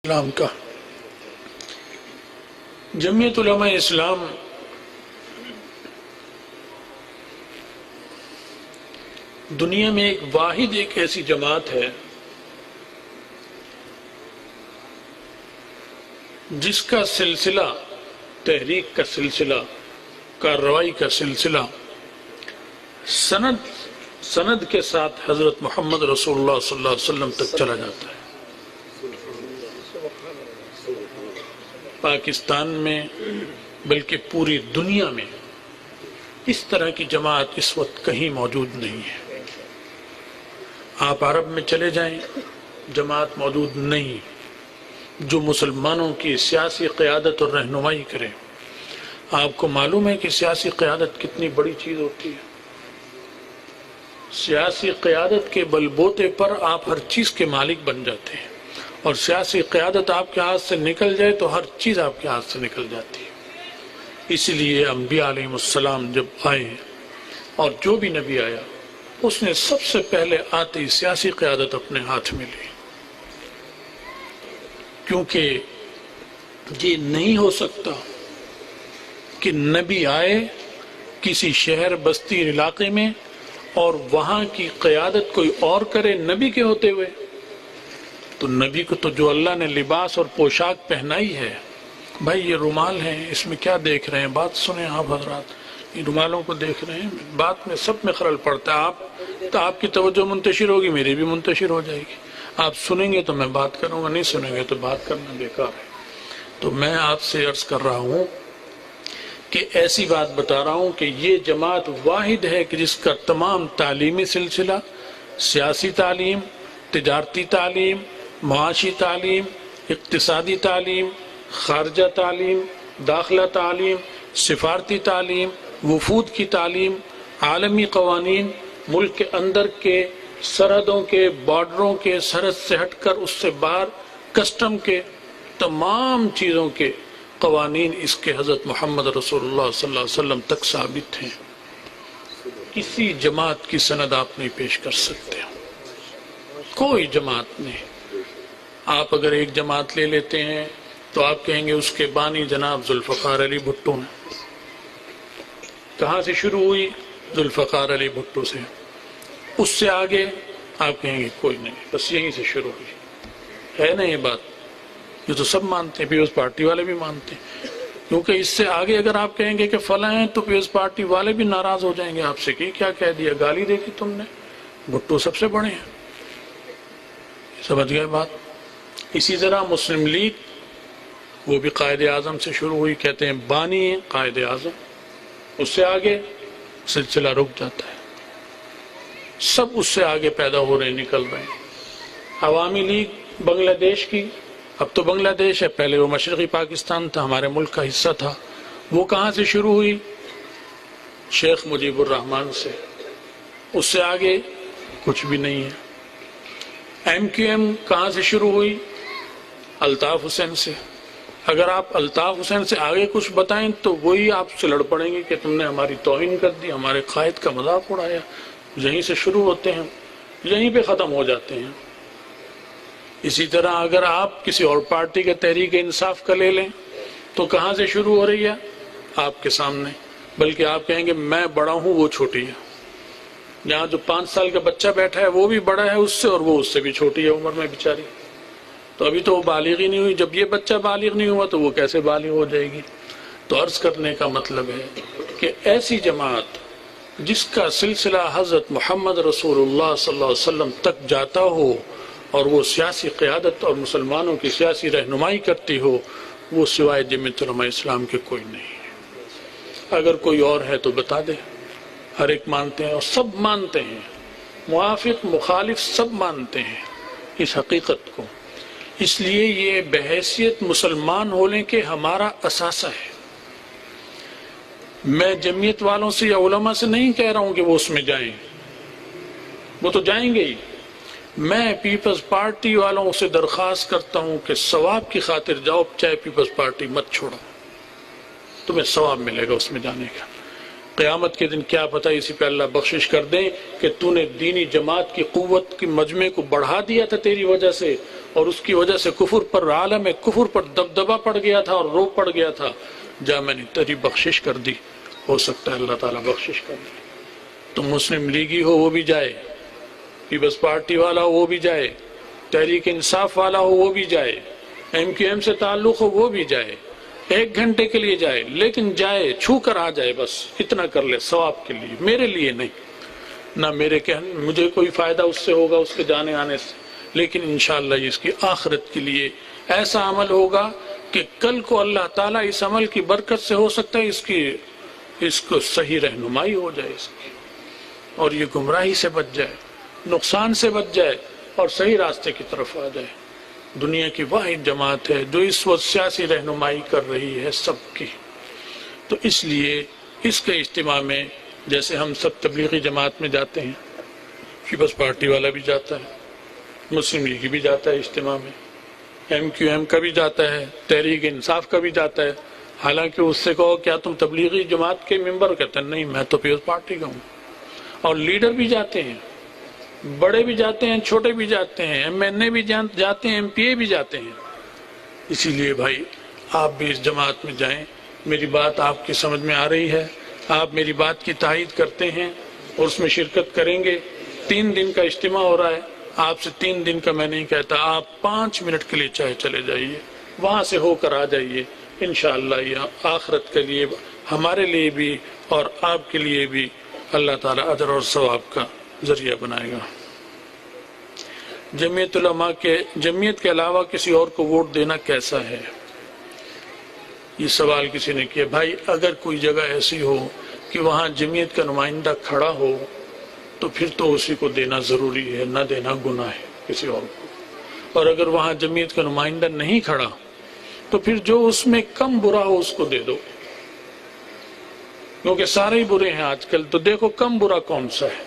اسلام کا جمعیت علماء اسلام دنیا میں ایک ایسی جماعت ہے جس کا سلسلہ تحریک کا سلسلہ کارروائی کا سلسلہ سند کے ساتھ حضرت محمد رسول اللہ صلی اللہ علیہ وسلم تک چلا جاتا ہے۔ پاکستان میں بلکہ پوری دنیا میں اس طرح کی جماعت اس وقت کہیں موجود نہیں ہے۔ آپ عرب میں چلے جائیں، جماعت موجود نہیں جو مسلمانوں کی سیاسی قیادت اور رہنمائی کرے۔ آپ کو معلوم ہے کہ سیاسی قیادت کتنی بڑی چیز ہوتی ہے۔ سیاسی قیادت کے بلبوتے پر آپ ہر چیز کے مالک بن جاتے ہیں، اور سیاسی قیادت آپ کے ہاتھ سے نکل جائے تو ہر چیز آپ کے ہاتھ سے نکل جاتی ہے۔ اس لیے انبیاء علیہ السلام جب آئے اور جو بھی نبی آیا اس نے سب سے پہلے آتے ہی سیاسی قیادت اپنے ہاتھ میں لی، کیونکہ یہ نہیں ہو سکتا کہ نبی آئے کسی شہر بستی علاقے میں اور وہاں کی قیادت کوئی اور کرے نبی کے ہوتے ہوئے۔ تو نبی کو تو جو اللہ نے لباس اور پوشاک پہنائی ہے، بھائی یہ رومال ہیں، اس میں کیا دیکھ رہے ہیں؟ بات سنیں آپ حضرات، یہ رومالوں کو دیکھ رہے ہیں، بات میں سب میں خلل پڑتا ہے۔ آپ کی توجہ منتشر ہوگی، میری بھی منتشر ہو جائے گی۔ آپ سنیں گے تو میں بات کروں گا، نہیں سنیں گے تو بات کرنا بیکار ہے۔ تو میں آپ سے عرض کر رہا ہوں کہ ایسی بات بتا رہا ہوں کہ یہ جماعت واحد ہے کہ جس کا تمام تعلیمی سلسلہ، سیاسی تعلیم، تجارتی تعلیم، معاشی تعلیم، اقتصادی تعلیم، خارجہ تعلیم، داخلہ تعلیم، سفارتی تعلیم، وفود کی تعلیم، عالمی قوانین، ملک کے اندر کے سرحدوں کے، بارڈروں کے، سرحد سے ہٹ کر اس سے باہر کسٹم کے تمام چیزوں کے قوانین اس کے حضرت محمد رسول اللہ صلی اللہ علیہ وسلم تک ثابت ہیں۔ کسی جماعت کی سند آپ نہیں پیش کر سکتے، کوئی جماعت نہیں۔ آپ اگر ایک جماعت لے لیتے ہیں تو آپ کہیں گے اس کے بانی جناب ذوالفقار علی بھٹو ہیں۔ کہاں سے شروع ہوئی؟ ذوالفقار علی بھٹو سے۔ اس سے آگے آپ کہیں گے کوئی نہیں، بس یہیں سے شروع ہوئی۔ ہے نا یہ بات؟ یہ تو سب مانتے ہیں، پیپلز پارٹی والے بھی مانتے ہیں، کیونکہ اس سے آگے اگر آپ کہیں گے کہ فلاں ہیں تو پیپلز پارٹی والے بھی ناراض ہو جائیں گے آپ سے کہ کیا کہہ دیا، گالی دے دی تم نے، بھٹو سب سے بڑے ہیں۔ سمجھ گئے بات؟ اسی طرح مسلم لیگ، وہ بھی قائد اعظم سے شروع ہوئی، کہتے ہیں بانی ہیں قائد اعظم، اس سے آگے سلسلہ رک جاتا ہے۔ سب اس سے آگے پیدا ہو رہے نکل رہے ہیں۔ عوامی لیگ بنگلہ دیش کی، اب تو بنگلہ دیش ہے، پہلے وہ مشرقی پاکستان تھا، ہمارے ملک کا حصہ تھا۔ وہ کہاں سے شروع ہوئی؟ شیخ مجیب الرحمان سے۔ اس سے آگے کچھ بھی نہیں ہے۔ ایم کیو ایم کہاں سے شروع ہوئی؟ الطاف حسین سے۔ اگر آپ الطاف حسین سے آگے کچھ بتائیں تو وہی آپ سے لڑ پڑیں گے کہ تم نے ہماری توہین کر دی، ہمارے قائد کا مذاق اڑایا۔ یہیں سے شروع ہوتے ہیں، یہیں پہ ختم ہو جاتے ہیں۔ اسی طرح اگر آپ کسی اور پارٹی کے تحریک انصاف کا لے لیں تو کہاں سے شروع ہو رہی ہے؟ آپ کے سامنے، بلکہ آپ کہیں گے میں بڑا ہوں وہ چھوٹی ہے۔ یہاں جو 5 سال کا بچہ بیٹھا ہے وہ بھی بڑا ہے اس سے، اور وہ اس سے بھی چھوٹی ہے عمر میں بیچاری، تو ابھی تو وہ بالغ ہی نہیں ہوئی۔ جب یہ بچہ بالغ نہیں ہوا تو وہ کیسے بالغ ہو جائے گی؟ تو عرض کرنے کا مطلب ہے کہ ایسی جماعت جس کا سلسلہ حضرت محمد رسول اللہ صلی اللہ علیہ وسلم تک جاتا ہو اور وہ سیاسی قیادت اور مسلمانوں کی سیاسی رہنمائی کرتی ہو، وہ سوائے جمعیت علماء اسلام کے کوئی نہیں ہے۔ اگر کوئی اور ہے تو بتا دے۔ ہر ایک مانتے ہیں اور سب مانتے ہیں، موافق مخالف سب مانتے ہیں اس حقیقت کو۔ اس لیے یہ بحیثیت مسلمان ہونے کے ہمارا اثاثہ ہے۔ میں جمعیت والوں سے یا علماء سے نہیں کہہ رہا ہوں کہ وہ اس میں جائیں، وہ تو جائیں گے ہی۔ میں پیپلز پارٹی والوں سے درخواست کرتا ہوں کہ ثواب کی خاطر جاؤ، چاہے پیپلز پارٹی مت چھوڑو، تمہیں ثواب ملے گا اس میں جانے کا۔ قیامت کے دن کیا پتہ اسی پہ اللہ بخشش کر دیں کہ تو نے دینی جماعت کی قوت کی مجمع کو بڑھا دیا تھا تیری وجہ سے، اور اس کی وجہ سے کفر پر عالم کفر پر دبدبا پڑ گیا تھا اور روب پڑ گیا تھا، جا میں نے تیری بخشش کر دی، ہو سکتا ہے اللہ تعالیٰ بخشش کر دے۔ تم مسلم لیگی ہو وہ بھی جائے، پیپلز پارٹی والا ہو وہ بھی جائے، تحریک انصاف والا ہو وہ بھی جائے، ایم کیو ایم سے تعلق ہو وہ بھی جائے، 1 گھنٹے کے لیے جائے، لیکن جائے چھو کر آ جائے، بس اتنا کر لے ثواب کے لیے، میرے لیے نہیں، نہ میرے مجھے کوئی فائدہ اس سے ہوگا اس کے جانے آنے سے، لیکن انشاءاللہ یہ اس کی آخرت کے لیے ایسا عمل ہوگا کہ کل کو اللہ تعالیٰ اس عمل کی برکت سے ہو سکتا ہے اس کو صحیح رہنمائی ہو جائے اس کی، اور یہ گمراہی سے بچ جائے، نقصان سے بچ جائے اور صحیح راستے کی طرف آ جائے۔ دنیا کی واحد جماعت ہے جو اس وقت سیاسی رہنمائی کر رہی ہے سب کی، تو اس لیے اس کے اجتماع میں جیسے ہم سب تبلیغی جماعت میں جاتے ہیں، پیپلز پارٹی والا بھی جاتا ہے، مسلم لیگ بھی جاتا ہے اجتماع میں، ایم کیو ایم کا بھی جاتا ہے، تحریک انصاف کا بھی جاتا ہے، حالانکہ اس سے کہو کیا تم تبلیغی جماعت کے ممبر؟ کہتے ہیں نہیں میں تو پیپلز پارٹی کا ہوں۔ اور لیڈر بھی جاتے ہیں، بڑے بھی جاتے ہیں، چھوٹے بھی جاتے ہیں، ایم این اے بھی جاتے ہیں، ایم پی اے بھی جاتے ہیں۔ اسی لیے بھائی آپ بھی اس جماعت میں جائیں، میری بات آپ کی سمجھ میں آ رہی ہے، آپ میری بات کی تائید کرتے ہیں اور اس میں شرکت کریں گے۔ 3 دن کا اجتماع ہو رہا ہے، آپ سے 3 دن کا میں نہیں کہتا، آپ 5 منٹ کے لیے چاہے چلے جائیے، وہاں سے ہو کر آ جائیے، انشاءاللہ یہ آخرت کے لیے ہمارے لیے بھی اور آپ کے لیے بھی اللہ تعالیٰ اجر اور ثواب کا ذریعہ بنائے گا۔ جمعیت علماء جمعیت کے علاوہ کسی اور کو ووٹ دینا کیسا ہے؟ یہ سوال کسی نے کیا۔ بھائی اگر کوئی جگہ ایسی ہو کہ وہاں جمعیت کا نمائندہ کھڑا ہو تو پھر تو اسی کو دینا ضروری ہے، نہ دینا گناہ ہے کسی اور کو، اور اگر وہاں جمعیت کا نمائندہ نہیں کھڑا تو پھر جو اس میں کم برا ہو اس کو دے دو، کیونکہ سارے ہی برے ہیں آج کل، تو دیکھو کم برا کون سا ہے،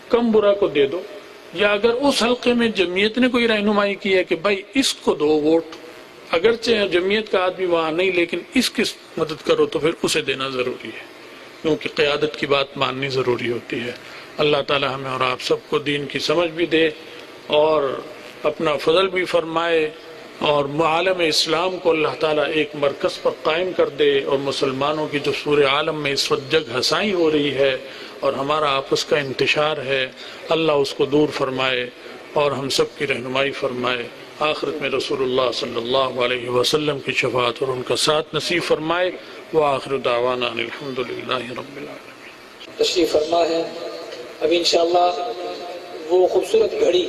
کم برا کو دے دو۔ یا اگر اس حلقے میں جمعیت نے کوئی رہنمائی کی ہے کہ بھائی اس کو دو ووٹ، اگرچہ جمعیت کا آدمی وہاں نہیں لیکن اس کی مدد کرو، تو پھر اسے دینا ضروری ہے، کیونکہ قیادت کی بات ماننی ضروری ہوتی ہے۔ اللہ تعالی ہمیں اور آپ سب کو دین کی سمجھ بھی دے اور اپنا فضل بھی فرمائے، اور عالم اسلام کو اللہ تعالیٰ ایک مرکز پر قائم کر دے، اور مسلمانوں کی جو سورہ عالم میں اس وقت جگ ہسائی ہو رہی ہے اور ہمارا آپس کا انتشار ہے، اللہ اس کو دور فرمائے اور ہم سب کی رہنمائی فرمائے، آخرت میں رسول اللہ صلی اللہ علیہ وسلم کی شفاعت اور ان کا ساتھ نصیب فرمائے۔ وآخر دعوانا الحمدللہ رب العالمین۔ تشریف فرما ہے۔ اب انشاءاللہ وہ خوبصورت گھڑی